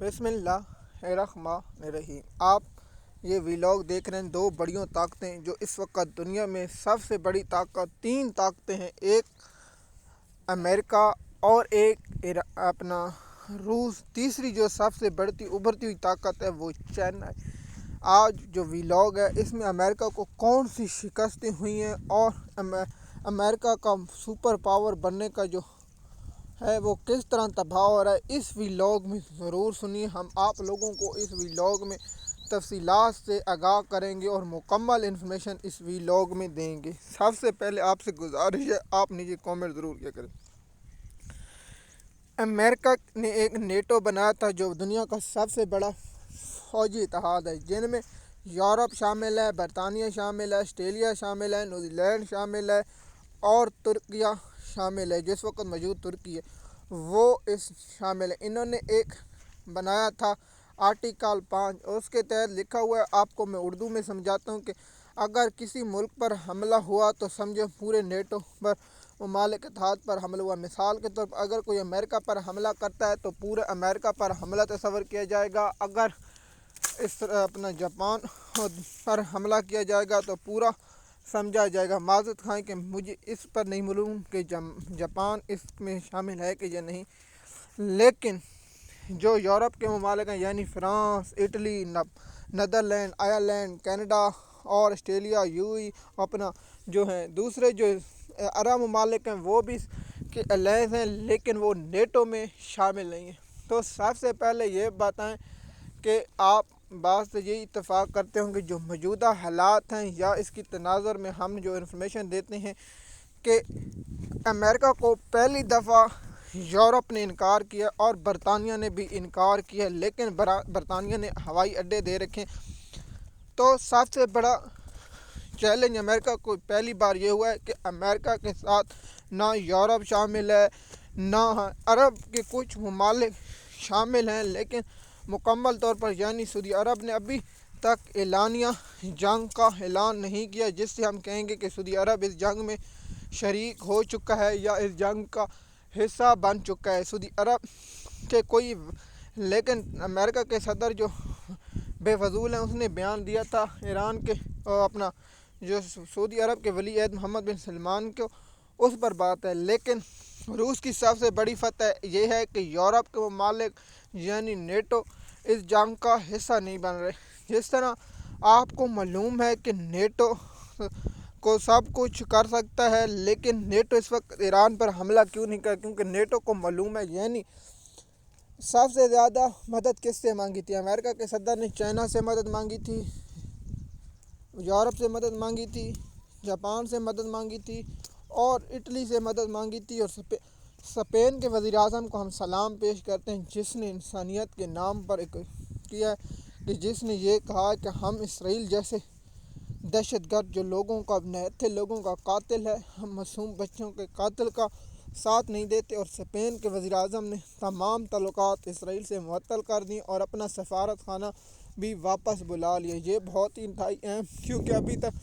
بسم اللہ الرحمن الرحیم۔ آپ یہ ویلاگ دیکھ رہے ہیں دو بڑیوں طاقتیں جو اس وقت دنیا میں سب سے بڑی طاقت، تین طاقتیں ہیں، ایک امریکہ اور ایک اپنا روس، تیسری جو سب سے بڑھتی ابھرتی ہوئی طاقت ہے وہ چائنا ہے۔ آج جو ویلاگ ہے اس میں امریکہ کو کون سی شکستیں ہوئی ہیں اور امریکہ کا سپر پاور بننے کا جو ہے وہ کس طرح تباہ ہو رہا ہے، اس ویلاگ میں ضرور سنیے۔ ہم آپ لوگوں کو اس ویلاگ میں تفصیلات سے آگاہ کریں گے اور مکمل انفارمیشن اس ویلاگ میں دیں گے۔ سب سے پہلے آپ سے گزارش ہے آپ نیچے کامنٹ ضرور کیا کریں۔ امریکہ نے ایک نیٹو بنایا تھا جو دنیا کا سب سے بڑا فوجی اتحاد ہے، جن میں یورپ شامل ہے، برطانیہ شامل ہے، آسٹریلیا شامل ہے، نیوزی لینڈ شامل ہے اور ترکیہ شامل ہے، جس وقت موجود ترکی ہے وہ اس شامل ہے۔ انہوں نے ایک بنایا تھا آرٹیکل 5، اس کے تحت لکھا ہوا ہے، آپ کو میں اردو میں سمجھاتا ہوں کہ اگر کسی ملک پر حملہ ہوا تو سمجھو پورے نیٹو پر ممالک اتحاد پر حملہ ہوا۔ مثال کے طور پر اگر کوئی امریکہ پر حملہ کرتا ہے تو پورے امریکہ پر حملہ تصور کیا جائے گا۔ اگر اس طرح اپنا جاپان پر حملہ کیا جائے گا تو پورا سمجھا جائے گا۔ معذرت خواہ کہ مجھے اس پر نہیں معلوم کہ جاپان اس میں شامل ہے کہ یا نہیں، لیکن جو یورپ کے ممالک ہیں یعنی France, Italy, Netherland, Ireland, Canada اور آسٹریلیا، اپنا جو ہیں دوسرے جو عرب ممالک ہیں وہ بھی کے الائنس ہیں لیکن وہ نیٹو میں شامل نہیں ہیں۔ تو سب سے پہلے یہ بتائیں کہ آپ بات سے یہی اتفاق کرتے ہوں کہ جو موجودہ حالات ہیں یا اس کی تناظر میں ہم جو انفارمیشن دیتے ہیں کہ امریکہ کو پہلی دفعہ یورپ نے انکار کیا اور برطانیہ نے بھی انکار کیا، لیکن برطانیہ نے ہوائی اڈے دے رکھے۔ تو سب سے بڑا چیلنج امریکہ کو پہلی بار یہ ہوا ہے کہ امریکہ کے ساتھ نہ یورپ شامل ہے نہ عرب کے کچھ ممالک شامل ہیں، لیکن مکمل طور پر یعنی سعودی عرب نے ابھی تک اعلانیہ جنگ کا اعلان نہیں کیا، جس سے ہم کہیں گے کہ سعودی عرب اس جنگ میں شریک ہو چکا ہے یا اس جنگ کا حصہ بن چکا ہے۔ سعودی عرب کے کوئی لیکن امریکہ کے صدر جو بے فضول ہیں اس نے بیان دیا تھا ایران کے اپنا جو سعودی عرب کے ولی عہد محمد بن سلمان کو، اس پر بات ہے۔ لیکن روس کی سب سے بڑی فتح یہ ہے کہ یورپ کے ممالک یعنی نیٹو اس جنگ کا حصہ نہیں بن رہے۔ جس طرح آپ کو معلوم ہے کہ نیٹو کو سب کچھ کر سکتا ہے، لیکن نیٹو اس وقت ایران پر حملہ کیوں نہیں کر، کیونکہ نیٹو کو معلوم ہے یعنی سب سے زیادہ مدد کس سے مانگی تھی؟ امریکہ کے صدر نے چائنا سے مدد مانگی تھی، یورپ سے مدد مانگی تھی، جاپان سے مدد مانگی تھی اور اٹلی سے مدد مانگی تھی، اور اسپین کے وزیر اعظم کو ہم سلام پیش کرتے ہیں جس نے انسانیت کے نام پر کیا ہے کہ جس نے یہ کہا کہ ہم اسرائیل جیسے دہشت گرد جو لوگوں کا نہتے لوگوں کا قاتل ہے، ہم معصوم بچوں کے قاتل کا ساتھ نہیں دیتے۔ اور اسپین کے وزیر اعظم نے تمام تعلقات اسرائیل سے معطل کر دیں اور اپنا سفارت خانہ بھی واپس بلا لیا۔ یہ بہت ہی انتہائی اہم، کیونکہ ابھی تک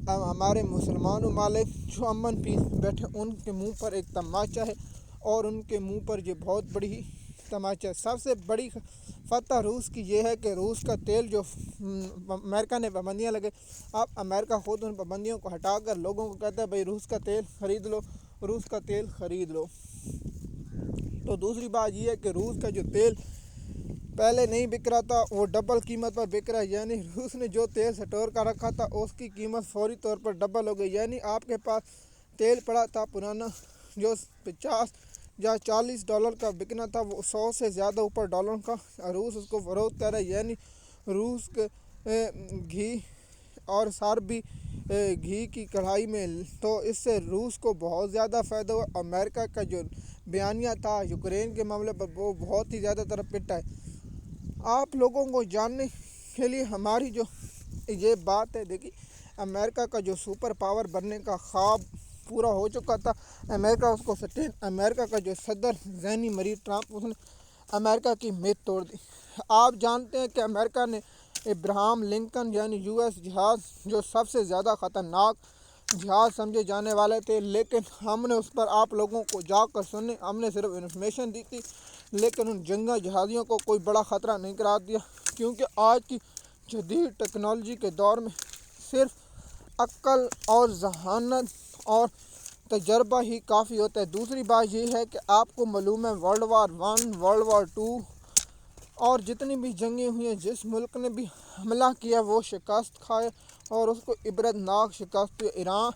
ہمارے مسلمان ممالک جو امن پیس بیٹھے ان کے منہ پر ایک تماچا ہے اور ان کے منہ پر یہ بہت بڑی تماچا ہے۔ سب سے بڑی فتح روس کی یہ ہے کہ روس کا تیل جو امریکہ نے پابندیاں لگے، اب امریکہ خود ان پابندیوں کو ہٹا کر لوگوں کو کہتا ہے بھائی روس کا تیل خرید لو، روس کا تیل خرید لو۔ تو دوسری بات یہ ہے کہ روس کا جو تیل پہلے نہیں بک رہا تھا وہ ڈبل قیمت پر بک رہا ہے، یعنی روس نے جو تیل سٹور کر رکھا تھا اس کی قیمت فوری طور پر ڈبل ہو گئی۔ یعنی آپ کے پاس تیل پڑا تھا پرانا جو 50 یا 40 ڈالر کا بکنا تھا، وہ 100 سے زیادہ اوپر ڈالر کا روس اس کو فروخت کر رہا ہے۔ یعنی روس کے گھی اور سربی گھی کی کڑھائی میں، تو اس سے روس کو بہت زیادہ فائدہ ہوا۔ امریکہ کا جو بیانیہ تھا یوکرین کے معاملے پر وہ بہت ہی زیادہ طرف پٹا ہے۔ آپ لوگوں کو جاننے کے لیے ہماری جو یہ بات ہے، دیکھیے امریکہ کا جو سپر پاور بننے کا خواب پورا ہو چکا تھا، امریکہ اس کو امریکہ کا جو صدر ذہنی مریض ٹرمپ، اس نے امریکہ کی میت توڑ دی۔ آپ جانتے ہیں کہ امریکہ نے ابراہم لنکن یعنی US جہاز جو سب سے زیادہ خطرناک جہاز سمجھے جانے والے تھے، لیکن ہم نے اس پر آپ لوگوں کو جا کر سننے، ہم نے صرف انفارمیشن دی تھی لیکن ان جنگی جہازیوں کو کوئی بڑا خطرہ نہیں قرار دیا، کیونکہ آج کی جدید ٹیکنالوجی کے دور میں صرف عقل اور ذہانت اور تجربہ ہی کافی ہوتا ہے۔ دوسری بات یہ ہے کہ آپ کو معلوم ہے ورلڈ وار 2 اور جتنی بھی جنگیں ہوئی ہیں، جس ملک نے بھی حملہ کیا وہ شکست کھائے اور اس کو عبرت ناک شکست ہوئی۔ ایران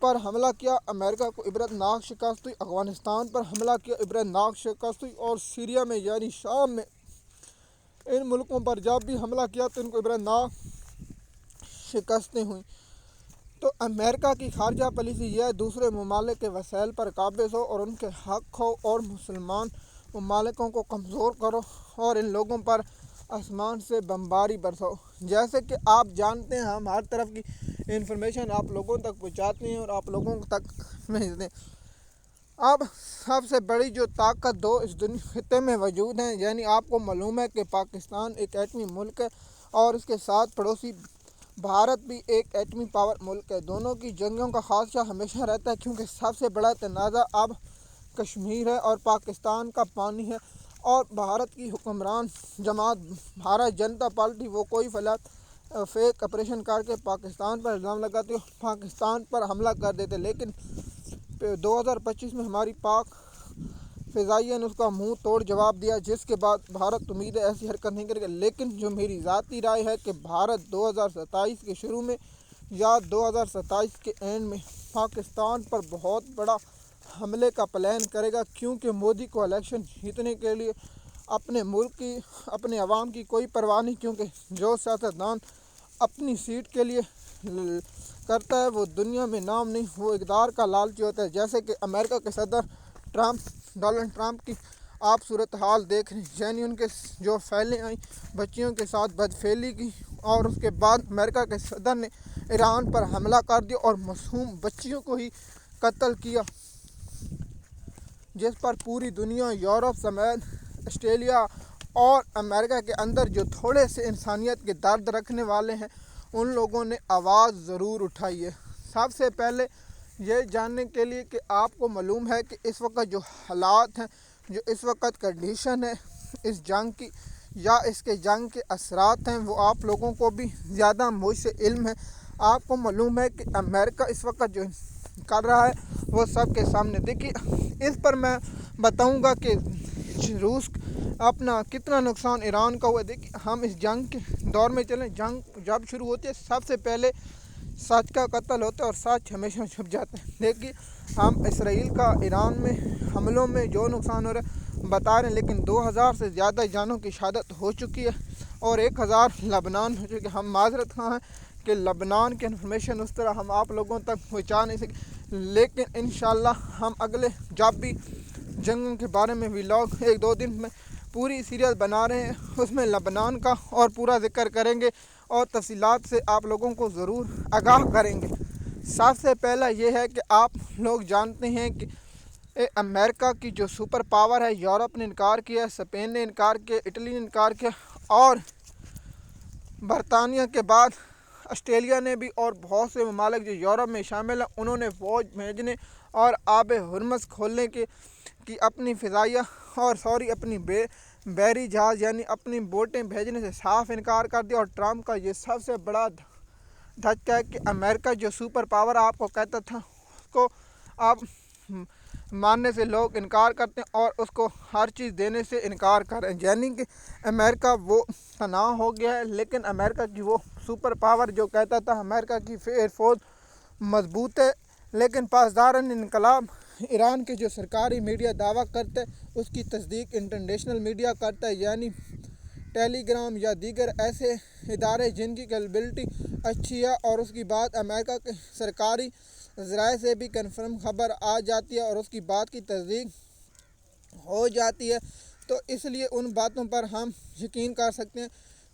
پر حملہ کیا، امریکہ کو عبرت ناک شکست ہوئی۔ افغانستان پر حملہ کیا، عبرت ناک شکست ہوئی۔ اور سیریا میں یعنی شام میں ان ملکوں پر جب بھی حملہ کیا تو ان کو عبرت ناک شکستیں ہوئیں۔ تو امریکہ کی خارجہ پالیسی یہ ہے دوسرے ممالک کے وسائل پر قابض ہو اور ان کے حق کھو اور مسلمان ممالکوں کو کمزور کرو اور ان لوگوں پر آسمان سے بمباری برساؤ۔ جیسے کہ آپ جانتے ہیں ہم ہر طرف کی انفارمیشن آپ لوگوں تک پہنچاتے ہیں اور آپ لوگوں تک بھیجتے ہیں۔ اب سب سے بڑی جو طاقت دو اس خطے میں موجود ہیں، یعنی آپ کو معلوم ہے کہ پاکستان ایک ایٹمی ملک ہے اور اس کے ساتھ پڑوسی بھارت بھی ایک ایٹمی پاور ملک ہے۔ دونوں کی جنگوں کا خدشہ ہمیشہ رہتا ہے، کیونکہ سب سے بڑا تنازع اب کشمیر ہے اور پاکستان کا پانی ہے، اور بھارت کی حکمران جماعت بھارت جنتا پارٹی وہ کوئی فیک آپریشن کر کے پاکستان پر الزام لگاتے ہو، پاکستان پر حملہ کر دیتے، لیکن 2025 میں ہماری پاک فضائیہ نے اس کا منہ توڑ جواب دیا، جس کے بعد بھارت امید ہے ایسی حرکت نہیں کرے گا۔ لیکن جو میری ذاتی رائے ہے کہ بھارت 2027 کے شروع میں یا 2027 کے اینڈ میں پاکستان پر بہت بڑا حملے کا پلان کرے گا، کیونکہ مودی کو الیکشن جیتنے کے لیے اپنے ملک کی اپنے عوام کی کوئی پرواہ نہیں، کیونکہ جو سیاستدان اپنی سیٹ کے لیے کرتا ہے وہ دنیا میں نام نہیں، وہ اقتدار کا لالچی ہوتا ہے۔ جیسے کہ امریکہ کے صدر ڈونلڈ ٹرمپ کی آپ صورتحال دیکھ رہے ہیں، یعنی ان کے جو فیلیں آئیں بچیوں کے ساتھ بدفعلی کی، اور اس کے بعد امریکہ کے صدر نے ایران پر حملہ کر دیا اور معصوم بچیوں کو ہی قتل کیا، جس پر پوری دنیا یورپ سمیت آسٹریلیا اور امریکہ کے اندر جو تھوڑے سے انسانیت کے درد رکھنے والے ہیں ان لوگوں نے آواز ضرور اٹھائی ہے۔ سب سے پہلے یہ جاننے کے لیے کہ آپ کو معلوم ہے کہ اس وقت جو حالات ہیں، جو اس وقت کنڈیشن ہے اس جنگ کی یا اس کے جنگ کے اثرات ہیں، وہ آپ لوگوں کو بھی زیادہ مجھ سے علم ہے۔ آپ کو معلوم ہے کہ امریکہ اس وقت جو کر رہا ہے وہ سب کے سامنے دیکھیے۔ اس پر میں بتاؤں گا کہ روس اپنا کتنا نقصان ایران کا ہوا ہے۔ دیکھیے ہم اس جنگ کے دور میں چلیں، جنگ جب شروع ہوتی ہے سب سے پہلے سچ کا قتل ہوتا ہے اور سچ ہمیشہ چھپ جاتا ہے۔ دیکھیے ہم اسرائیل کا ایران میں حملوں میں جو نقصان ہو رہا ہے بتا رہے ہیں، لیکن 2000 سے زیادہ جانوں کی شہادت ہو چکی ہے اور 1000 لبنان ہو چکی ہے۔ ہم معذرت خواہ ہیں کہ لبنان کی انفارمیشن اس طرح ہم آپ لوگوں تک پہنچا نہیں سکے، لیکن انشاءاللہ ہم اگلے جب بھی جنگوں کے بارے میں ولاگ 1-2 دن میں پوری سیریز بنا رہے ہیں، اس میں لبنان کا اور پورا ذکر کریں گے اور تفصیلات سے آپ لوگوں کو ضرور آگاہ کریں گے۔ سب سے پہلا یہ ہے کہ آپ لوگ جانتے ہیں کہ امریکہ کی جو سپر پاور ہے، یورپ نے انکار کیا، اسپین نے انکار کیا، اٹلی نے انکار کیا، اور برطانیہ کے بعد آسٹریلیا نے بھی، اور بہت سے ممالک جو یورپ میں شامل ہیں انہوں نے فوج بھیجنے اور آب ہرمز کھولنے کی اپنی فضائیہ اور اپنی بحری جہاز یعنی اپنی بوٹیں بھیجنے سے صاف انکار کر دیا۔ اور ٹرمپ کا یہ سب سے بڑا دھچکا ہے کہ امریکہ جو سپر پاور آپ کو کہتا تھا اس کو آپ ماننے سے لوگ انکار کرتے ہیں اور اس کو ہر چیز دینے سے انکار کر رہے ہیں، یعنی کہ امریکہ وہ تناؤ ہو گیا ہے۔ لیکن امریکہ کی وہ سپر پاور جو کہتا تھا امریکہ کی ایئر فورس مضبوط ہے، لیکن پاسداران انقلاب ایران کے جو سرکاری میڈیا دعویٰ کرتا ہے اس کی تصدیق انٹرنیشنل میڈیا کرتا ہے، یعنی ٹیلی گرام یا دیگر ایسے ادارے جن کی کریڈیبلٹی اچھی ہے، اور اس کی بات امریکہ کے سرکاری ذرائع سے بھی کنفرم خبر آ جاتی ہے اور اس کی بات کی تصدیق ہو جاتی ہے، تو اس لیے ان باتوں پر ہم یقین کر سکتے ہیں۔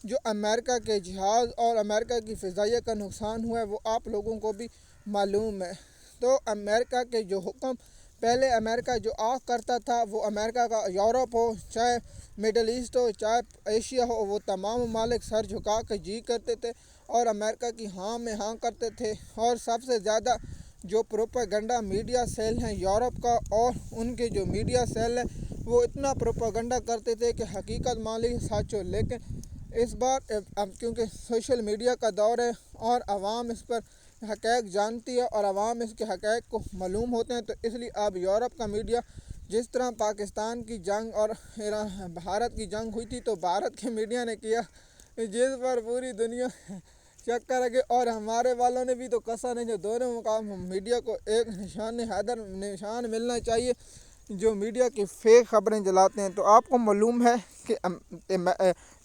جو امریکہ کے جہاز اور امریکہ کی فضائیہ کا نقصان ہوا ہے وہ آپ لوگوں کو بھی معلوم ہے۔ تو امریکہ کے جو حکم پہلے امریکہ جو کرتا تھا وہ امریکہ کا یورپ ہو، چاہے مڈل ایسٹ ہو، چاہے ایشیا ہو، وہ تمام ممالک سر جھکا کے جی کرتے تھے اور امریکہ کی ہاں میں ہاں کرتے تھے۔ اور سب سے زیادہ جو پروپیگنڈا میڈیا سیل ہیں یورپ کا اور ان کے جو میڈیا سیل ہے وہ اتنا پروپیگنڈا کرتے تھے کہ حقیقت مان لی سچ ہو، لیکن اس بار اب کیونکہ سوشل میڈیا کا دور ہے اور عوام اس پر حقائق جانتی ہے اور عوام اس کے حقائق کو معلوم ہوتے ہیں، تو اس لیے اب یورپ کا میڈیا جس طرح پاکستان کی جنگ اور بھارت کی جنگ ہوئی تھی تو بھارت کے میڈیا نے کیا، جس پر پوری دنیا چکر لگے، اور ہمارے والوں نے بھی تو کسا نہیں، جو دونوں مقام میڈیا کو ایک نشان ملنا چاہیے جو میڈیا کی فیک خبریں جلاتے ہیں۔ تو آپ کو معلوم ہے کہ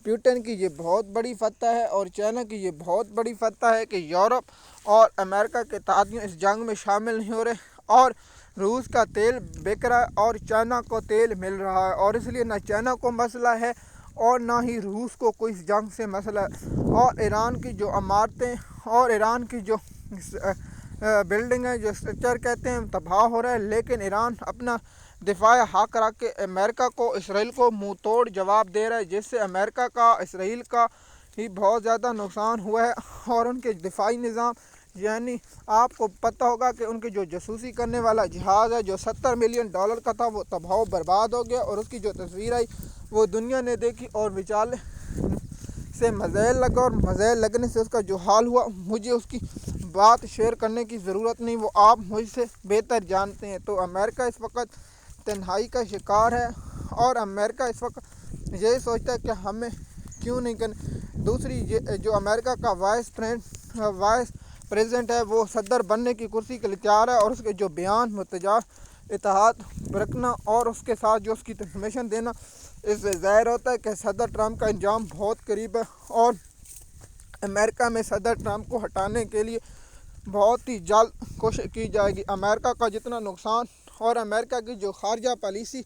پیوٹن کی یہ بہت بڑی فتح ہے اور چائنا کی یہ بہت بڑی فتح ہے کہ یورپ اور امریکہ کے اتحادیوں اس جنگ میں شامل نہیں ہو رہے، اور روس کا تیل بک رہا ہے اور چائنا کو تیل مل رہا ہے، اور اس لیے نہ چائنا کو مسئلہ ہے اور نہ ہی روس کو کوئی اس جنگ سے مسئلہ ہے۔ اور ایران کی جو عمارتیں اور ایران کی جو بلڈنگ ہے، جو اسٹرکچر کہتے ہیں، تباہ ہو رہا ہے، لیکن ایران اپنا دفاع حق رکھ کے امریکہ کو اسرائیل کو منہ توڑ جواب دے رہا ہے، جس سے امریکہ کا اسرائیل کا ہی بہت زیادہ نقصان ہوا ہے۔ اور ان کے دفاعی نظام، یعنی آپ کو پتہ ہوگا کہ ان کے جو جاسوسی کرنے والا جہاز ہے جو $70 ملین کا تھا، وہ تباہ و برباد ہو گیا، اور اس کی جو تصویر آئی وہ دنیا نے دیکھی اور بیچارے سے مزید لگا، اور مزید لگنے سے اس کا جو حال ہوا مجھے اس کی بات شیئر کرنے کی ضرورت نہیں، وہ آپ مجھ سے بہتر جانتے ہیں۔ تو امریکہ اس وقت تنہائی کا شکار ہے، اور امریکہ اس وقت یہی سوچتا ہے کہ ہمیں کیوں نہیں کرنا۔ دوسری جو امریکہ کا وائس پریزیڈنٹ ہے وہ صدر بننے کی کرسی کے لیے تیار ہے، اور اس کے جو بیان متجاوز اتحاد برتنا اور اس کے ساتھ جو اس کی انفارمیشن دینا، اس سے ظاہر ہوتا ہے کہ صدر ٹرمپ کا انجام بہت قریب ہے، اور امریکہ میں صدر ٹرمپ کو ہٹانے کے لیے بہت ہی جلد کوشش کی جائے گی۔ امریکہ کا جتنا نقصان اور امریکہ کی جو خارجہ پالیسی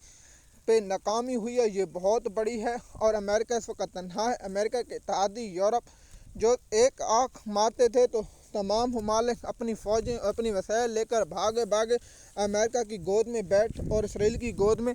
پہ ناکامی ہوئی ہے یہ بہت بڑی ہے، اور امریکہ اس وقت تنہا ہے۔ امریکہ کے اتحادی یورپ جو ایک آنکھ مارتے تھے تو تمام ممالک اپنی فوجیں اپنی وسائل لے کر بھاگے امریکہ کی گود میں بیٹھ اور اسرائیل کی گود میں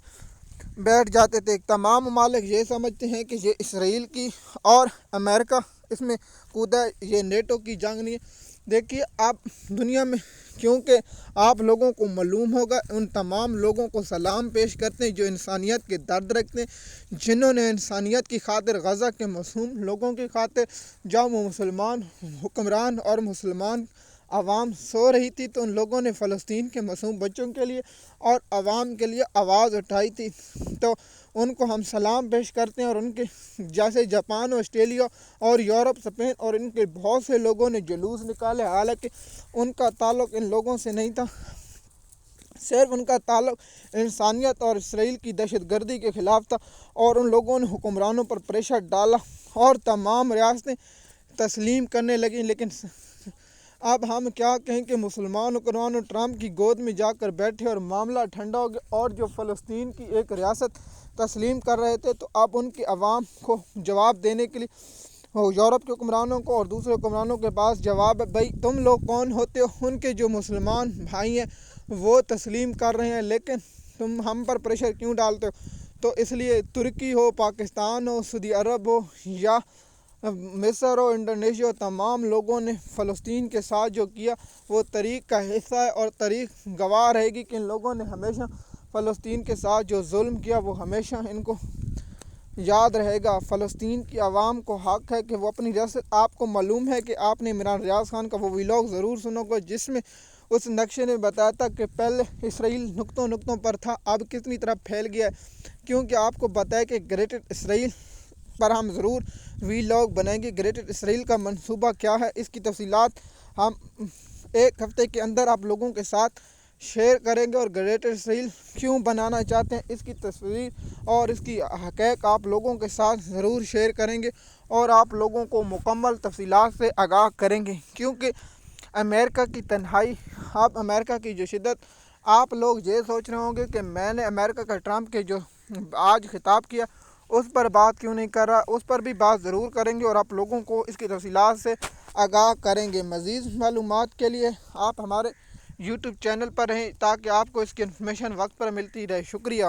بیٹھ جاتے تھے۔ تمام ممالک یہ سمجھتے ہیں کہ یہ اسرائیل کی اور امریکہ اس میں کودا ہے، یہ نیٹو کی جنگ نہیں ہے۔ دیکھیے آپ دنیا میں، کیونکہ آپ لوگوں کو معلوم ہوگا، ان تمام لوگوں کو سلام پیش کرتے ہیں جو انسانیت کے درد رکھتے ہیں، جنہوں نے انسانیت کی خاطر غزہ کے معصوم لوگوں کی خاطر، جب وہ مسلمان حکمران اور مسلمان عوام سو رہی تھی تو ان لوگوں نے فلسطین کے معصوم بچوں کے لیے اور عوام کے لیے آواز اٹھائی تھی، تو ان کو ہم سلام پیش کرتے ہیں۔ اور ان کے جیسے جاپان، آسٹریلیا اور یورپ، اسپین اور ان کے بہت سے لوگوں نے جلوس نکالے، حالانکہ ان کا تعلق ان لوگوں سے نہیں تھا، صرف ان کا تعلق انسانیت اور اسرائیل کی دہشت گردی کے خلاف تھا، اور ان لوگوں نے حکمرانوں پر پریشر ڈالا اور تمام ریاستیں تسلیم کرنے لگیں۔ لیکن اب ہم کیا کہیں کہ مسلمان حکمران ٹرمپ کی گود میں جا کر بیٹھے اور معاملہ ٹھنڈا ہو گیا، اور جو فلسطین کی ایک ریاست تسلیم کر رہے تھے تو اب ان کی عوام کو جواب دینے کے لیے یورپ کے حکمرانوں کو اور دوسرے حکمرانوں کے پاس جواب ہے، بھائی تم لوگ کون ہوتے ہو؟ ان کے جو مسلمان بھائی ہیں وہ تسلیم کر رہے ہیں، لیکن تم ہم پر پریشر کیوں ڈالتے ہو؟ تو اس لیے ترکی ہو، پاکستان ہو، سعودی عرب ہو یا مصر ہو، انڈونیشیا ہو، تمام لوگوں نے فلسطین کے ساتھ جو کیا وہ تاریخ کا حصہ ہے، اور تاریخ گواہ رہے گی کہ ان لوگوں نے ہمیشہ فلسطین کے ساتھ جو ظلم کیا وہ ہمیشہ ان کو یاد رہے گا۔ فلسطین کی عوام کو حق ہے کہ وہ اپنی ریاست، آپ کو معلوم ہے کہ آپ نے عمران ریاض خان کا وہ ویلاگ ضرور سنو گے جس میں اس نقشے نے بتایا تھا کہ پہلے اسرائیل نقطوں پر تھا، اب کتنی طرف پھیل گیا ہے، کیونکہ آپ کو بتایا کہ گریٹر اسرائیل پر ہم ضرور ویلاگ بنائیں گے۔ گریٹر اسرائیل کا منصوبہ کیا ہے، اس کی تفصیلات ہم ایک ہفتے کے اندر آپ لوگوں کے ساتھ شیئر کریں گے، اور گریٹر اسرائیل کیوں بنانا چاہتے ہیں اس کی تصویر اور اس کی حقائق آپ لوگوں کے ساتھ ضرور شیئر کریں گے، اور آپ لوگوں کو مکمل تفصیلات سے آگاہ کریں گے، کیونکہ امریکہ کی تنہائی، آپ امریکہ کی جو شدت، آپ لوگ یہ سوچ رہے ہوں گے کہ میں نے امریکہ کا ٹرمپ کے جو آج خطاب کیا اس پر بات کیوں نہیں کر رہا، اس پر بھی بات ضرور کریں گے، اور آپ لوگوں کو اس کی تفصیلات سے آگاہ کریں گے۔ مزید معلومات کے لیے آپ ہمارے یوٹیوب چینل پر رہیں تاکہ آپ کو اس کی انفارمیشن وقت پر ملتی رہے۔ شکریہ۔